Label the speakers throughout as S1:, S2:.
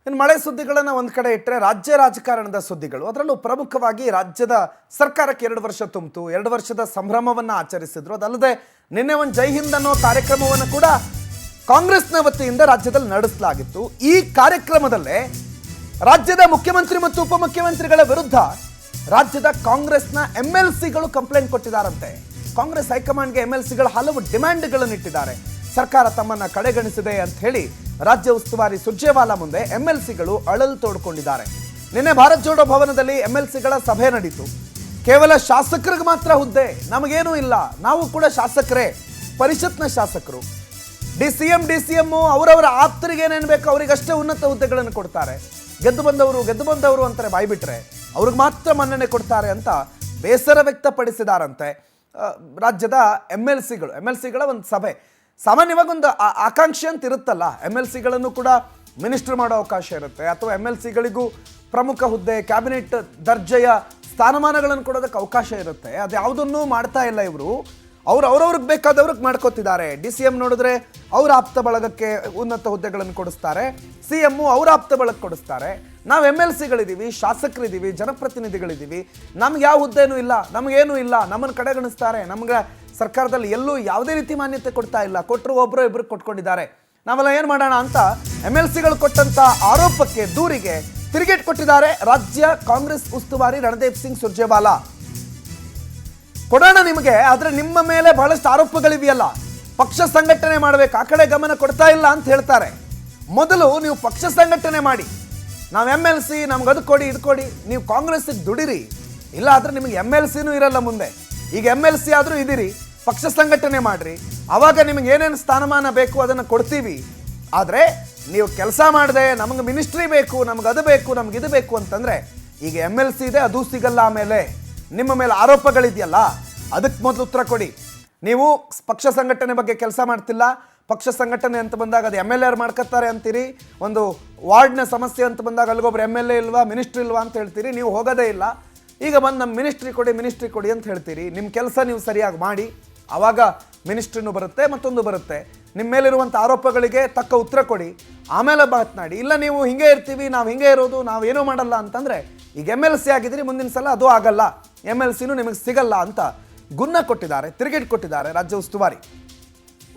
S1: ಇನ್ನು ಮಳೆ ಸುದ್ದಿಗಳನ್ನು ಒಂದು ಕಡೆ ಇಟ್ಟರೆ ರಾಜ್ಯ ರಾಜಕಾರಣದ ಸುದ್ದಿಗಳು, ಅದರಲ್ಲೂ ಪ್ರಮುಖವಾಗಿ ರಾಜ್ಯದ ಸರ್ಕಾರಕ್ಕೆ 2 ವರ್ಷ ತುಂಬಿತು. 2 ವರ್ಷದ ಸಂಭ್ರಮವನ್ನು ಆಚರಿಸಿದ್ರು. ಅದಲ್ಲದೆ ನಿನ್ನೆ ಒಂದು ಜೈ ಹಿಂದ್ ಅನ್ನೋ ಕಾರ್ಯಕ್ರಮವನ್ನು ಕೂಡ ಕಾಂಗ್ರೆಸ್ನ ವತಿಯಿಂದ ರಾಜ್ಯದಲ್ಲಿ ನಡೆಸಲಾಗಿತ್ತು. ಈ ಕಾರ್ಯಕ್ರಮದಲ್ಲೇ ರಾಜ್ಯದ ಮುಖ್ಯಮಂತ್ರಿ ಮತ್ತು ಉಪಮುಖ್ಯಮಂತ್ರಿಗಳ ವಿರುದ್ಧ ರಾಜ್ಯದ ಕಾಂಗ್ರೆಸ್ನ MLCಗಳು ಕಂಪ್ಲೇಂಟ್ ಕೊಟ್ಟಿದ್ದಾರಂತೆ. ಕಾಂಗ್ರೆಸ್ ಹೈಕಮಾಂಡ್ಗೆ MLCಗಳು ಹಲವು ಡಿಮ್ಯಾಂಡ್ಗಳನ್ನು ಇಟ್ಟಿದ್ದಾರೆ. ಸರ್ಕಾರ ತಮ್ಮನ್ನ ಕಡೆಗಣಿಸಿದೆ ಅಂತ ಹೇಳಿ ರಾಜ್ಯ ಉಸ್ತುವಾರಿ ಸುರ್ಜೇವಾಲಾ ಮುಂದೆ MLCಗಳು ಅಳಲು ತೋಡ್ಕೊಂಡಿದ್ದಾರೆ. ನಿನ್ನೆ ಭಾರತ್ ಜೋಡೋ ಭವನದಲ್ಲಿ MLCಗಳ ಸಭೆ ನಡೀತು. ಕೇವಲ ಶಾಸಕರಿಗೆ ಮಾತ್ರ ಹುದ್ದೆ, ನಮಗೇನೂ ಇಲ್ಲ, ನಾವು ಕೂಡ ಶಾಸಕರೇ, ಪರಿಷತ್ನ ಶಾಸಕರು. DCM ಅವರವರ ಆಪ್ತರಿಗೆ ಏನೇನು ಬೇಕೋ ಅವರಿಗಷ್ಟೇ ಉನ್ನತ ಹುದ್ದೆಗಳನ್ನು ಕೊಡ್ತಾರೆ. ಗೆದ್ದು ಬಂದವರು ಅಂತಾರೆ, ಬಾಯ್ಬಿಟ್ರೆ ಅವ್ರಿಗೆ ಮಾತ್ರ ಮನ್ನಣೆ ಕೊಡ್ತಾರೆ ಅಂತ ಬೇಸರ ವ್ಯಕ್ತಪಡಿಸಿದಾರಂತೆ ರಾಜ್ಯದ MLCಗಳ ಒಂದು ಸಭೆ. ಸಾಮಾನ್ಯವಾಗಿ ಒಂದು ಆಕಾಂಕ್ಷೆ ಅಂತ ಇರುತ್ತಲ್ಲ, MLCಗಳನ್ನು ಕೂಡ ಮಿನಿಸ್ಟರ್ ಮಾಡೋ ಅವಕಾಶ ಇರುತ್ತೆ, ಅಥವಾ MLCಗಳಿಗೂ ಪ್ರಮುಖ ಹುದ್ದೆ, ಕ್ಯಾಬಿನೆಟ್ ದರ್ಜೆಯ ಸ್ಥಾನಮಾನಗಳನ್ನು ಕೊಡೋದಕ್ಕೆ ಅವಕಾಶ ಇರುತ್ತೆ. ಅದು ಯಾವುದನ್ನೂ ಮಾಡ್ತಾ ಇಲ್ಲ ಇವರು. ಅವ್ರವ್ರಿಗೆ ಬೇಕಾದವ್ರಿಗೆ ಮಾಡ್ಕೋತಿದ್ದಾರೆ. DCM ನೋಡಿದ್ರೆ ಅವ್ರ ಆಪ್ತ ಬಳಗಕ್ಕೆ ಉನ್ನತ ಹುದ್ದೆಗಳನ್ನು ಕೊಡಿಸ್ತಾರೆ, CM ಅವ್ರ ಆಪ್ತ ಬಳಗ ಕೊಡಿಸ್ತಾರೆ. ನಾವು MLCಗಳಿದ್ದೀವಿ, ಶಾಸಕರಿದ್ದೀವಿ, ಜನಪ್ರತಿನಿಧಿಗಳಿದ್ದೀವಿ, ನಮ್ಗೆ ಯಾವ ಹುದ್ದೆನೂ ಇಲ್ಲ, ನಮಗೇನೂ ಇಲ್ಲ, ನಮ್ಮನ್ನು ಕಡೆಗಣಿಸ್ತಾರೆ, ನಮ್ಗೆ ಸರ್ಕಾರದಲ್ಲಿ ಎಲ್ಲೂ ಯಾವುದೇ ರೀತಿ ಮಾನ್ಯತೆ ಕೊಡ್ತಾ ಇಲ್ಲ, ಕೊಟ್ಟರು ಒಬ್ಬರು ಇಬ್ಬರು ಕೊಟ್ಕೊಂಡಿದ್ದಾರೆ, ನಾವೆಲ್ಲ ಏನು ಮಾಡೋಣ ಅಂತ MLCಗಳು ಕೊಟ್ಟಂತ ಆರೋಪಕ್ಕೆ, ದೂರಿಗೆ ತಿರುಗೇಟ್ ಕೊಟ್ಟಿದ್ದಾರೆ ರಾಜ್ಯ ಕಾಂಗ್ರೆಸ್ ಉಸ್ತುವಾರಿ ರಣದೀಪ್ ಸಿಂಗ್ ಸುರ್ಜೇವಾಲಾ. ಕೊಡೋಣ ನಿಮಗೆ, ಆದರೆ ನಿಮ್ಮ ಮೇಲೆ ಬಹಳಷ್ಟು ಆರೋಪಗಳಿವೆಯಲ್ಲ, ಪಕ್ಷ ಸಂಘಟನೆ ಮಾಡಬೇಕು, ಆ ಕಡೆ ಗಮನ ಕೊಡ್ತಾ ಇಲ್ಲ ಅಂತ ಹೇಳ್ತಾರೆ. ಮೊದಲು ನೀವು ಪಕ್ಷ ಸಂಘಟನೆ ಮಾಡಿ, ನಾವು MLC ನಮ್ಗೆ ಅದು ಕೊಡಿ ಇದು ಕೊಡಿ, ನೀವು ಕಾಂಗ್ರೆಸ್ಸಿಗೆ ದುಡಿರಿ, ಇಲ್ಲ ಆದರೆ ನಿಮಗೆ MLCನೂ ಇರಲ್ಲ ಮುಂದೆ. ಈಗ MLC ಆದರೂ ಇದ್ದೀರಿ, ಪಕ್ಷ ಸಂಘಟನೆ ಮಾಡ್ರಿ, ಆವಾಗ ನಿಮಗೆ ಏನೇನು ಸ್ಥಾನಮಾನ ಬೇಕು ಅದನ್ನು ಕೊಡ್ತೀವಿ. ಆದರೆ ನೀವು ಕೆಲಸ ಮಾಡದೆ ನಮಗೆ ಮಿನಿಸ್ಟ್ರಿ ಬೇಕು, ನಮ್ಗೆ ಅದು ಬೇಕು, ನಮ್ಗೆ ಇದು ಬೇಕು ಅಂತಂದರೆ, ಈಗ MLC ಇದೆ ಅದು ಸಿಗಲ್ಲ, ಆಮೇಲೆ ನಿಮ್ಮ ಮೇಲೆ ಆರೋಪಗಳಿದೆಯಲ್ಲ ಅದಕ್ಕೆ ಮೊದಲು ಉತ್ತರ ಕೊಡಿ. ನೀವು ಪಕ್ಷ ಸಂಘಟನೆ ಬಗ್ಗೆ ಕೆಲಸ ಮಾಡ್ತಿಲ್ಲ, ಪಕ್ಷ ಸಂಘಟನೆ ಅಂತ ಬಂದಾಗ ಅದು MLA ಮಾಡ್ಕೊತಾರೆ ಅಂತೀರಿ, ಒಂದು ವಾರ್ಡ್ನ ಸಮಸ್ಯೆ ಅಂತ ಬಂದಾಗ ಅಲ್ಲಿಗೊಬ್ರು MLA ಇಲ್ವಾ, ಮಿನಿಸ್ಟ್ರಿ ಇಲ್ವಾ ಅಂತ ಹೇಳ್ತೀರಿ, ನೀವು ಹೋಗೋದೇ ಇಲ್ಲ. ಈಗ ಬಂದು ನಮ್ಮ ಮಿನಿಸ್ಟ್ರಿ ಕೊಡಿ ಅಂತ ಹೇಳ್ತೀರಿ. ನಿಮ್ಮ ಕೆಲಸ ನೀವು ಸರಿಯಾಗಿ ಮಾಡಿ, ಆವಾಗ ಮಿನಿಸ್ಟ್ರಿನೂ ಬರುತ್ತೆ, ಮತ್ತೊಂದು ಬರುತ್ತೆ. ನಿಮ್ಮ ಮೇಲಿರುವಂಥ ಆರೋಪಗಳಿಗೆ ತಕ್ಕ ಉತ್ತರ ಕೊಡಿ, ಆಮೇಲೆ ಮಾತನಾಡಿ. ಇಲ್ಲ ನೀವು ಹಿಂಗೆ ಇರ್ತೀವಿ, ನಾವು ಹಿಂಗೆ ಇರೋದು, ನಾವು ಏನೂ ಮಾಡಲ್ಲ ಅಂತಂದರೆ, ಈಗ MLC ಆಗಿದ್ದೀರಿ, ಮುಂದಿನ ಸಲ ಅದು ಆಗಲ್ಲ, MLCನೂ ನಿಮಗೆ ಸಿಗಲ್ಲ ಅಂತ ಗುನ್ನ ಕೊಟ್ಟಿದ್ದಾರೆ, ತಿರುಗೇಟ್ ಕೊಟ್ಟಿದ್ದಾರೆ ರಾಜ್ಯ ಉಸ್ತುವಾರಿ.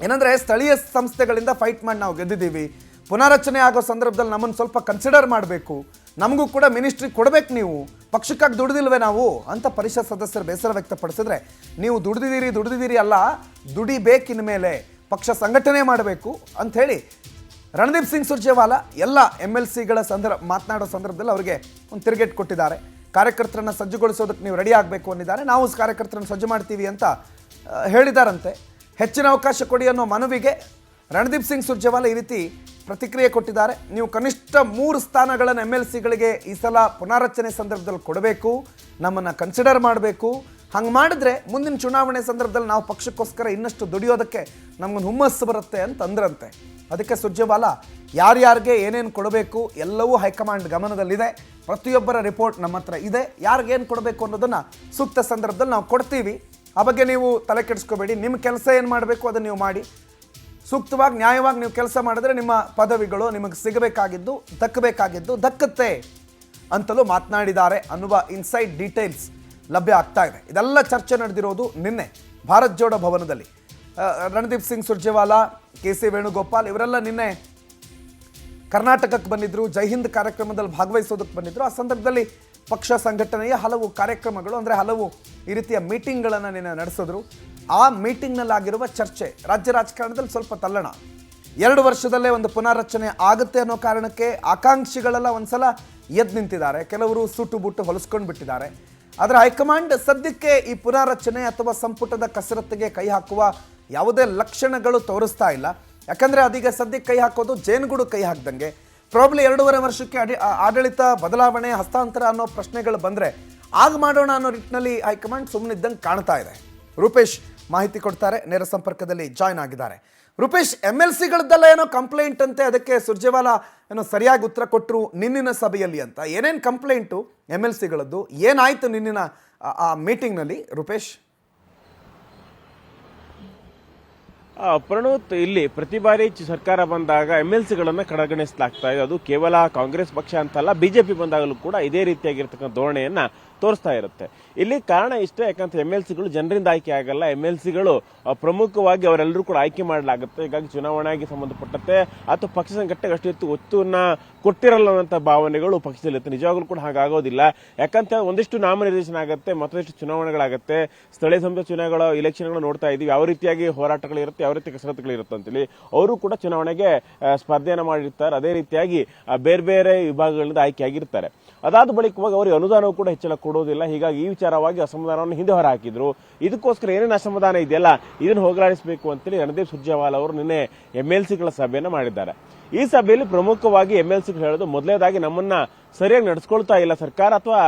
S1: ಏನಂದರೆ, ಸ್ಥಳೀಯ ಸಂಸ್ಥೆಗಳಿಂದ ಫೈಟ್ ಮಾಡಿ ನಾವು ಗೆದ್ದಿದ್ದೀವಿ, ಪುನಾರಚನೆ ಆಗೋ ಸಂದರ್ಭದಲ್ಲಿ ನಮ್ಮನ್ನು ಸ್ವಲ್ಪ ಕನ್ಸಿಡರ್ ಮಾಡಬೇಕು, ನಮಗೂ ಕೂಡ ಮಿನಿಸ್ಟ್ರಿ ಕೊಡಬೇಕು, ನೀವು ಪಕ್ಷಕ್ಕಾಗಿ ದುಡಿದಿಲ್ವೇ ನಾವು ಅಂತ ಪರಿಷತ್ ಸದಸ್ಯರು ಬೇಸರ ವ್ಯಕ್ತಪಡಿಸಿದ್ರೆ, ನೀವು ದುಡಿದಿದ್ದೀರಿ ಅಲ್ಲ, ದುಡಿಬೇಕಿನ ಮೇಲೆ ಪಕ್ಷ ಸಂಘಟನೆ ಮಾಡಬೇಕು ಅಂಥೇಳಿ ರಣದೀಪ್ ಸಿಂಗ್ ಸುರ್ಜೇವಾಲಾ ಎಲ್ಲ MLCಗಳ ಮಾತನಾಡೋ ಸಂದರ್ಭದಲ್ಲಿ ಅವರಿಗೆ ಒಂದು ತಿರುಗೇಟ್ ಕೊಟ್ಟಿದ್ದಾರೆ. ಕಾರ್ಯಕರ್ತರನ್ನು ಸಜ್ಜುಗೊಳಿಸೋದಕ್ಕೆ ನೀವು ರೆಡಿ ಆಗಬೇಕು ಅಂದಿದ್ದಾರೆ, ನಾವು ಕಾರ್ಯಕರ್ತರನ್ನು ಸಜ್ಜು ಮಾಡ್ತೀವಿ ಅಂತ ಹೇಳಿದಾರಂತೆ. ಹೆಚ್ಚಿನ ಅವಕಾಶ ಕೊಡಿ ಅನ್ನೋ ಮನವಿಗೆ ರಣದೀಪ್ ಸಿಂಗ್ ಸುರ್ಜೇವಾಲಾ ಈ ರೀತಿ ಪ್ರತಿಕ್ರಿಯೆ ಕೊಟ್ಟಿದ್ದಾರೆ. ನೀವು ಕನಿಷ್ಠ 3 ಸ್ಥಾನಗಳನ್ನು MLCಗಳಿಗೆ ಈ ಸಲ ಪುನಾರಚನೆ ಸಂದರ್ಭದಲ್ಲಿ ಕೊಡಬೇಕು, ನಮ್ಮನ್ನು ಕನ್ಸಿಡರ್ ಮಾಡಬೇಕು, ಹಂಗೆ ಮಾಡಿದ್ರೆ ಮುಂದಿನ ಚುನಾವಣೆ ಸಂದರ್ಭದಲ್ಲಿ ನಾವು ಪಕ್ಷಕ್ಕೋಸ್ಕರ ಇನ್ನಷ್ಟು ದುಡಿಯೋದಕ್ಕೆ ನಮಗೊಂದು ಹುಮ್ಮಸ್ಸು ಬರುತ್ತೆ ಅಂತ ಅಂದ್ರಂತೆ. ಅದಕ್ಕೆ ಸುರ್ಜೇವಾಲಾ ಯಾರ್ಯಾರಿಗೆ ಏನೇನು ಕೊಡಬೇಕು ಎಲ್ಲವೂ ಹೈಕಮಾಂಡ್ ಗಮನದಲ್ಲಿದೆ, ಪ್ರತಿಯೊಬ್ಬರ ರಿಪೋರ್ಟ್ ನಮ್ಮ ಹತ್ರ ಇದೆ, ಯಾರಿಗೇನು ಕೊಡಬೇಕು ಅನ್ನೋದನ್ನು ಸೂಕ್ತ ಸಂದರ್ಭದಲ್ಲಿ ನಾವು ಕೊಡ್ತೀವಿ, ಆ ಬಗ್ಗೆ ನೀವು ತಲೆ ಕೆಡಿಸ್ಕೋಬೇಡಿ, ನಿಮ್ಮ ಕೆಲಸ ಏನು ಮಾಡಬೇಕು ಅದನ್ನು ನೀವು ಮಾಡಿ, ಸೂಕ್ತವಾಗಿ ನ್ಯಾಯವಾಗಿ ನೀವು ಕೆಲಸ ಮಾಡಿದ್ರೆ ನಿಮ್ಮ ಪದವಿಗಳು ನಿಮಗೆ ಸಿಗಬೇಕಾಗಿದ್ದು ದಕ್ಕುತ್ತೆ ಅಂತಲೂ ಮಾತನಾಡಿದ್ದಾರೆ ಅನ್ನುವ ಇನ್ಸೈಡ್ ಡೀಟೇಲ್ಸ್ ಲಭ್ಯ ಆಗ್ತಾ ಇದೆ. ಇದೆಲ್ಲ ಚರ್ಚೆ ನಡೆದಿರೋದು ನಿನ್ನೆ ಭಾರತ್ ಜೋಡೋ ಭವನದಲ್ಲಿ. ರಣದೀಪ್ ಸಿಂಗ್ ಸುರ್ಜೇವಾಲಾ, KC ವೇಣುಗೋಪಾಲ್ ಇವರೆಲ್ಲ ನಿನ್ನೆ ಕರ್ನಾಟಕಕ್ಕೆ ಬಂದಿದ್ದರು, ಜೈ ಹಿಂದ್ ಕಾರ್ಯಕ್ರಮದಲ್ಲಿ ಭಾಗವಹಿಸೋದಕ್ಕೆ ಬಂದಿದ್ದರು. ಆ ಸಂದರ್ಭದಲ್ಲಿ ಪಕ್ಷ ಸಂಘಟನೆಯ ಹಲವು ಕಾರ್ಯಕ್ರಮಗಳು, ಅಂದರೆ ಹಲವು ಈ ರೀತಿಯ ಮೀಟಿಂಗ್ಗಳನ್ನು ನಿನ್ನೆ ನಡೆಸಿದ್ರು. ಆ ಮೀಟಿಂಗ್ನಲ್ಲಾಗಿರುವ ಚರ್ಚೆ ರಾಜ್ಯ ರಾಜಕಾರಣದಲ್ಲಿ ಸ್ವಲ್ಪ ತಲ್ಲಣ. 2 ವರ್ಷದಲ್ಲೇ ಒಂದು ಪುನಾರಚನೆ ಆಗುತ್ತೆ ಅನ್ನೋ ಕಾರಣಕ್ಕೆ ಆಕಾಂಕ್ಷಿಗಳೆಲ್ಲ ಒಂದ್ಸಲ ಎದ್ದು ನಿಂತಿದ್ದಾರೆ, ಕೆಲವರು ಸೂಟು ಬುಟ್ಟು ಹೊಲಿಸ್ಕೊಂಡು ಬಿಟ್ಟಿದ್ದಾರೆ. ಆದರೆ ಹೈಕಮಾಂಡ್ ಸದ್ಯಕ್ಕೆ ಈ ಪುನಾರಚನೆ ಅಥವಾ ಸಂಪುಟದ ಕಸರತ್ತಿಗೆ ಕೈ ಹಾಕುವ ಯಾವುದೇ ಲಕ್ಷಣಗಳು ತೋರಿಸ್ತಾ ಇಲ್ಲ. ಯಾಕಂದರೆ ಅದೀಗ ಸದ್ಯಕ್ಕೆ ಕೈ ಹಾಕೋದು ಜೇನುಗೂಡು ಕೈ ಹಾಕ್ದಂಗೆ. ಪ್ರಾಬ್ಲಿ 2.5 ವರ್ಷಕ್ಕೆ ಆಡಳಿತ ಬದಲಾವಣೆ, ಹಸ್ತಾಂತರ ಅನ್ನೋ ಪ್ರಶ್ನೆಗಳು ಬಂದರೆ ಆಗ ಮಾಡೋಣ ಅನ್ನೋ ನಿಟ್ಟಿನಲ್ಲಿ ಹೈಕಮಾಂಡ್ ಸುಮ್ಮನಿದ್ದಂಗೆ ಕಾಣ್ತಾ ಇದೆ. ರೂಪೇಶ್ ಮಾಹಿತಿ ಕೊಡ್ತಾರೆ, ನೇರ ಸಂಪರ್ಕದಲ್ಲಿ ಜಾಯ್ನ್ ಆಗಿದ್ದಾರೆ. ರೂಪೇಶ್, MLCಗಳದ್ದೆಲ್ಲ ಏನೋ ಕಂಪ್ಲೇಂಟ್ ಅಂತೆ, ಅದಕ್ಕೆ ಸುರ್ಜೇವಾಲಾ ಏನೋ ಸರಿಯಾಗಿ ಉತ್ತರ ಕೊಟ್ಟರು ನಿನ್ನಿನ ಸಭೆಯಲ್ಲಿ ಅಂತ. ಏನೇನು ಕಂಪ್ಲೇಂಟು MLCಗಳದ್ದು, ಏನಾಯಿತು ನಿನ್ನಿನ ಆ ಮೀಟಿಂಗ್ನಲ್ಲಿ ರೂಪೇಶ್?
S2: ಪ್ರಣೋತ್, ಇಲ್ಲಿ ಪ್ರತಿ ಬಾರಿ ಸರ್ಕಾರ ಬಂದಾಗ MLCಗಳನ್ನ ಕಡೆಗಣಿಸಲಾಗ್ತಾ ಇದೆ. ಅದು ಕೇವಲ ಕಾಂಗ್ರೆಸ್ ಪಕ್ಷ ಅಂತಲ್ಲ, ಬಿಜೆಪಿ ಬಂದಾಗಲೂ ಕೂಡ ಇದೇ ರೀತಿಯಾಗಿರ್ತಕ್ಕಂಥ ಧೋರಣೆಯನ್ನ ತೋರಿಸ್ತಾ ಇರುತ್ತೆ. ಇಲ್ಲಿ ಕಾರಣ ಇಷ್ಟೇ, ಯಾಕಂದ್ರೆ MLCಗಳು ಜನರಿಂದ ಆಯ್ಕೆ ಆಗಲ್ಲ. MLCಗಳು ಪ್ರಮುಖವಾಗಿ ಅವರೆಲ್ಲರೂ ಕೂಡ ಆಯ್ಕೆ ಮಾಡಲಾಗುತ್ತೆ. ಹೀಗಾಗಿ ಚುನಾವಣೆಗೆ ಸಂಬಂಧಪಟ್ಟಂತೆ ಅಥವಾ ಪಕ್ಷ ಸಂಘಟನೆಗೆ ಅಷ್ಟು ಒತ್ತನ್ನ ಕೊಟ್ಟಿರಲ್ಲ ಅನ್ನೋ ಭಾವನೆಗಳು ಪಕ್ಷದಲ್ಲಿರುತ್ತೆ. ನಿಜವಾಗ್ಲೂ ಕೂಡ ಹಾಗಾಗೋದಿಲ್ಲ. ಯಾಕಂತ ಒಂದಿಷ್ಟು ನಾಮನಿರ್ದೇಶನ ಆಗುತ್ತೆ, ಮತ್ತೊಂದಿಷ್ಟು ಚುನಾವಣೆಗಳಾಗುತ್ತೆ. ಸ್ಥಳೀಯ ಸಂಸ್ಥೆ ಚುನಾವಣೆಗಳ ಇಲೆಕ್ಷನ್ಗಳು ನೋಡ್ತಾ ಇದೀವಿ, ಯಾವ ರೀತಿಯಾಗಿ ಹೋರಾಟಗಳಿರುತ್ತೆ, ಯಾವ ರೀತಿ ಕಸರತ್ತುಗಳಿರುತ್ತೆ ಅಂತೇಳಿ. ಅವರು ಕೂಡ ಚುನಾವಣೆಗೆ ಸ್ಪರ್ಧೆಯನ್ನು ಮಾಡಿರ್ತಾರೆ. ಅದೇ ರೀತಿಯಾಗಿ ಬೇರೆ ಬೇರೆ ವಿಭಾಗಗಳಿಂದ ಆಯ್ಕೆಯಾಗಿರ್ತಾರೆ. ಅದಾದ ಬಳಿಕವಾಗಿ ಅವರಿಗೆ ಅನುದಾನವೂ ಕೂಡ ಹೆಚ್ಚಳ ಕೊಡೋದಿಲ್ಲ. ಹೀಗಾಗಿ ಈ ವಿಚಾರವಾಗಿ ಅಸಮಾಧಾನವನ್ನು ಹಿಂದೆ ಹೊರ ಹಾಕಿದ್ರು. ಇದಕ್ಕೋಸ್ಕರ ಏನೇನು ಅಸಮಾಧಾನ ಇದೆಯಲ್ಲ, ಇದನ್ನು ಹೋಗಲಾಡಿಸಬೇಕು ಅಂತೇಳಿ ರಣದೀಪ್ ಸುರ್ಜೇವಾಲಾ ಅವರು ನಿನ್ನೆ MLCಗಳ ಸಭೆಯನ್ನು ಮಾಡಿದ್ದಾರೆ. ಈ ಸಭೆಯಲ್ಲಿ ಪ್ರಮುಖವಾಗಿ MLCಗಳು ಹೇಳೋದು, ಮೊದಲನೇದಾಗಿ ನಮ್ಮನ್ನ ಸರಿಯಾಗಿ ನಡೆಸ್ಕೊಳ್ತಾ ಇಲ್ಲ ಸರ್ಕಾರ, ಅಥವಾ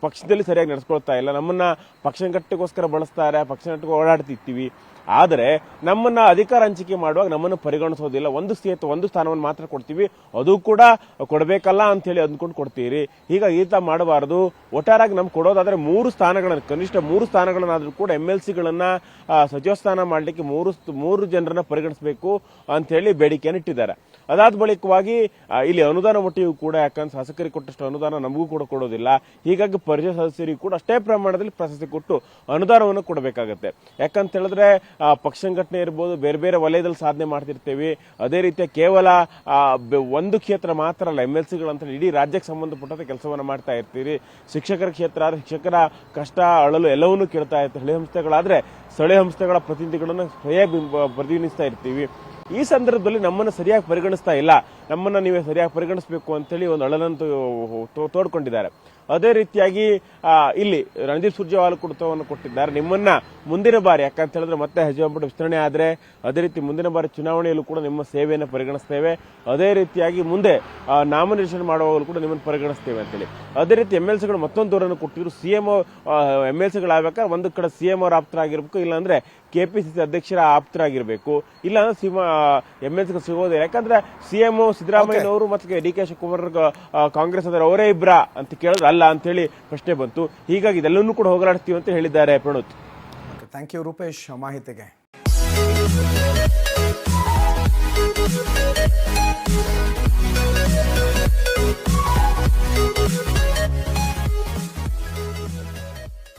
S2: ಪಕ್ಷದಲ್ಲಿ ಸರಿಯಾಗಿ ನಡೆಸ್ಕೊಳ್ತಾ ಇಲ್ಲ. ನಮ್ಮನ್ನ ಪಕ್ಷ ಸಂಘಟನೆಗೋಸ್ಕರ ಬಳಸ್ತಾರೆ, ಪಕ್ಷ ಸಂಘಟನೆಗೆ ಓಡಾಡ್ತಿರ್ತೀವಿ. ಆದರೆ ನಮ್ಮನ್ನ ಅಧಿಕಾರ ಹಂಚಿಕೆ ಮಾಡುವಾಗ ನಮ್ಮನ್ನು ಪರಿಗಣಿಸೋದಿಲ್ಲ. ಒಂದು ಸ್ಥಾನವನ್ನು ಮಾತ್ರ ಕೊಡ್ತೀವಿ, ಅದು ಕೂಡ ಕೊಡಬೇಕಲ್ಲ ಅಂತ ಹೇಳಿ ಅಂದ್ಕೊಂಡು ಕೊಡ್ತೀರಿ. ಹೀಗಾಗಿ ಈ ತರ ಮಾಡಬಾರದು. ಒಟ್ಟಾರಾಗಿ ನಮ್ಗೆ ಕೊಡೋದಾದ್ರೆ 3 ಸ್ಥಾನಗಳನ್ನು, ಕನಿಷ್ಠ 3 ಸ್ಥಾನಗಳನ್ನಾದ್ರೂ ಕೂಡ MLCಗಳನ್ನ ಸಚಿವ ಸ್ಥಾನ ಮಾಡಲಿಕ್ಕೆ 3 ಜನರನ್ನ ಪರಿಗಣಿಸಬೇಕು ಅಂತ ಹೇಳಿ ಬೇಡಿಕೆಯನ್ನು ಇಟ್ಟಿದ್ದಾರೆ. ಅದಾದ ಬಳಿಕವಾಗಿ ಇಲ್ಲಿ ಅನುದಾನ ಮಟ್ಟಿಗೂ ಕೂಡ, ಯಾಕಂದ್ರೆ ಶಾಸಕರಿಗೆ ಕೊಟ್ಟಷ್ಟು ಅನುದಾನ ನಮಗೂ ಕೂಡ ಕೊಡೋದಿಲ್ಲ. ಹೀಗಾಗಿ ಪರಿಷತ್ ಸದಸ್ಯರಿಗೂ ಕೂಡ ಅಷ್ಟೇ ಪ್ರಮಾಣದಲ್ಲಿ ಪ್ರಶಸ್ತಿ ಕೊಟ್ಟು ಅನುದಾನವನ್ನು ಕೊಡಬೇಕಾಗತ್ತೆ. ಯಾಕಂತ ಹೇಳಿದ್ರೆ ಪಕ್ಷ ಸಂಘಟನೆ ಇರ್ಬೋದು, ಬೇರೆ ಬೇರೆ ವಲಯದಲ್ಲಿ ಸಾಧನೆ ಮಾಡ್ತಿರ್ತೇವೆ. ಅದೇ ರೀತಿಯ ಕೇವಲ ಒಂದು ಕ್ಷೇತ್ರ ಮಾತ್ರ ಅಲ್ಲ, MLCಗಳಂತ ಇಡೀ ರಾಜ್ಯಕ್ಕೆ ಸಂಬಂಧಪಟ್ಟಂತೆ ಕೆಲಸವನ್ನ ಮಾಡ್ತಾ ಇರ್ತೀರಿ. ಶಿಕ್ಷಕರ ಕ್ಷೇತ್ರ ಆದ್ರೆ ಶಿಕ್ಷಕರ ಕಷ್ಟ ಅಳಲು ಎಲ್ಲವನ್ನೂ ಕೇಳ್ತಾ ಇರ್ತೀವಿ. ಸ್ಥಳೀಯ ಸಂಸ್ಥೆಗಳಾದ್ರೆ ಸ್ಥಳೀಯ ಸಂಸ್ಥೆಗಳ ಪ್ರತಿನಿಧಿಗಳನ್ನು ಸರಿಯಾಗಿ ಪ್ರತಿನಿಧಿಸ್ತಾ ಇರ್ತೀವಿ. ಈ ಸಂದರ್ಭದಲ್ಲಿ ನಮ್ಮನ್ನು ಸರಿಯಾಗಿ ಪರಿಗಣಿಸ್ತಾ ಇಲ್ಲ, ನಮ್ಮನ್ನ ನೀವೇ ಸರಿಯಾಗಿ ಪರಿಗಣಿಸಬೇಕು ಅಂತೇಳಿ ಒಂದು ಅಳಲನ್ನು ತೋಡ್ಕೊಂಡಿದ್ದಾರೆ. ಅದೇ ರೀತಿಯಾಗಿ ಇಲ್ಲಿ ರಣದೀಪ್ ಸುರ್ಜೇವಾಲಾ ಕುಟುಂಬವನ್ನು ಕೊಟ್ಟಿದ್ದಾರೆ. ನಿಮ್ಮನ್ನ ಮುಂದಿನ ಬಾರಿ, ಯಾಕಂತ ಹೇಳಿದ್ರೆ ಮತ್ತೆ ಹಜಾಂಬಟ್ ವಿಸ್ತರಣೆ ಆದ್ರೆ, ಅದೇ ರೀತಿ ಮುಂದಿನ ಬಾರಿ ಚುನಾವಣೆಯಲ್ಲೂ ಕೂಡ ನಿಮ್ಮ ಸೇವೆಯನ್ನು ಪರಿಗಣಿಸ್ತೇವೆ. ಅದೇ ರೀತಿಯಾಗಿ ಮುಂದೆ ನಾಮನಿರ್ದೇಶನ ಮಾಡುವಾಗಲೂ ಕೂಡ ನಿಮ್ಮನ್ನು ಪರಿಗಣಿಸ್ತೇವೆ ಅಂತೇಳಿ. ಅದೇ ರೀತಿ MLCಗಳು ಮತ್ತೊಂದು ದೂರನ್ನು ಕೊಟ್ಟಿದ್ರು. CM MLCಗಳಾಗಬೇಕಾದ್ರೆ ಒಂದು ಕಡೆ CM ಅವರ ಆಪ್ತರಾಗಿರ್ಬೇಕು, ಇಲ್ಲಾಂದ್ರೆ KPCC ಅಧ್ಯಕ್ಷರ ಆಪ್ತರಾಗಿರ್ಬೇಕು, ಇಲ್ಲಾಂದ್ರೆ MLCಗಳು ಸಿಗೋದಿಲ್ಲ. ಯಾಕಂದ್ರೆ CM ಸಿದ್ದರಾಮಯ್ಯನವರು ಮತ್ತು DK ಶಿವಕುಮಾರ್ ಕಾಂಗ್ರೆಸ್ ಅವರೇ ಇಬ್ರ ಅಂತ ಕೇಳಿದ್ರೆ ಅಲ್ಲ ಅಂತ ಹೇಳಿ ಪ್ರಶ್ನೆ ಬಂತು. ಹೀಗಾಗಿ ಇದೆಲ್ಲವನ್ನೂ ಕೂಡ ಹೋಗಲಾಡಿಸ್ತೀವಿ ಅಂತ ಹೇಳಿದ್ದಾರೆ ಪ್ರಣೋತ್.
S1: ಥ್ಯಾಂಕ್ ಯು ರೂಪೇಶ್ ಮಾಹಿತಿಗೆ.